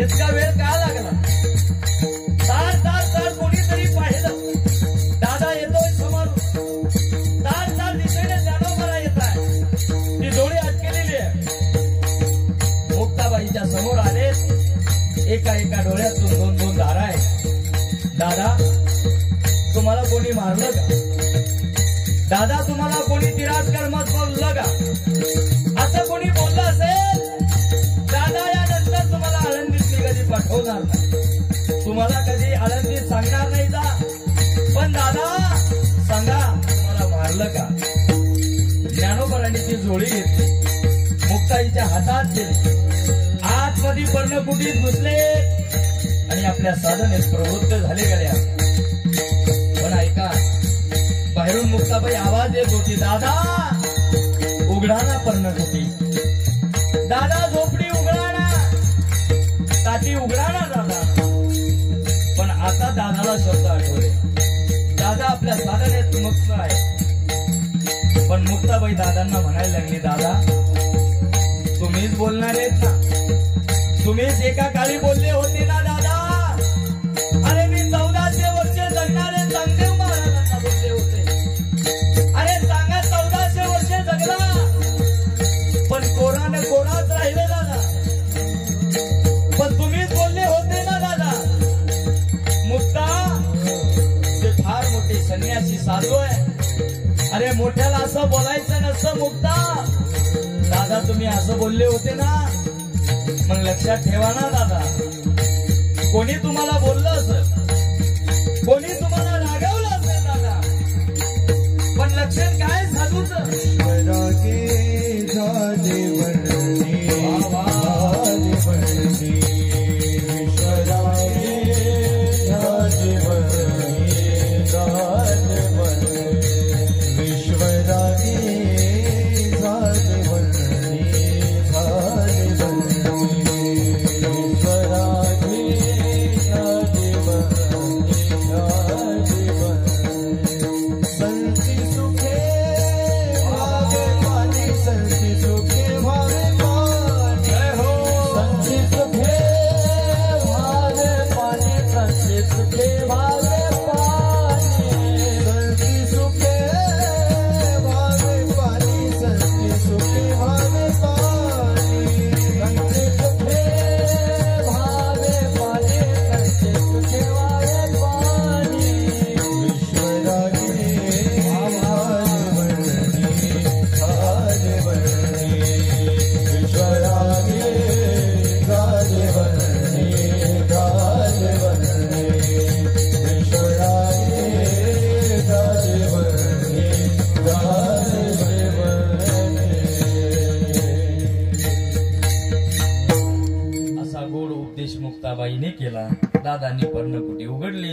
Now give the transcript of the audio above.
इतका वेळ का लागला? तार तार तार कोणीतरी पाहिलं, दादा येतोय समोर. तार तार दिशेने ज्ञानोबा येत आहे. ती डोळी अटकेलेली आहे. मुक्ताबाईच्या समोर आले. एका एका डोळ्यातून दोन दोन धारा आहे. दादा, तुम्हाला कोणी मारलं का? दादा, तुम्हाला कोणी तिरस्कार मत बोललं का? असं कोणी बोललं असेल, दादा यानंतर तुम्हाला आळंदीत मी कधी पाठवणार नाही. तुम्हाला कधी आळंदीत सांगणार नाही जा. पण दादा सांगा, तुम्हाला मारलं का? ज्ञानोबांनी ती जोडी घेतली, मुक्ताईच्या हातात दिली. आतमध्ये पर्णकुटीत घुसले आणि आपल्या साधनेत प्रवृत्त झाले गड्या. पण ऐका, बाहेरून मुक्ताबाई आवाज देत होती, दादा उघडा ना पर्णकुटी, दादा झोपडी उघडा ना, ताटी उघडा ना दादा. पण आता दादाला शब्द आठवले. दादा आपल्या साधनेत मग्न आहे. पण मुक्ताबाई दादांना म्हणायला लागली, दादा तुम्हीच बोलणार आहेत ना? तुम्हीच एका काळी बोलले होते ना दादा, अरे मी 1400 वर्ष जगणारे चांगदेव महाराजांना बोलले होते. अरे सांगा, 1400 वर्ष जगला पण कोराने कोराच राहिले दादा. पण तुम्हीच बोलले होते ना दादा. मुक्ता ते फार मोठी संन्यासी साधू आहे. अरे मोठ्याला असं बोलायचं नसतं मुक्ता. दादा तुम्ही असं बोलले होते ना, मग लक्षात ठेवा ना दादा. कोणी तुम्हाला बोललं असेल, कोणी तुम्हाला रागवलं असेल दादा, पण लक्षात काय साधूचं? मुक्ताबाईने केला. दादांनी पर्णकुटी उघडली.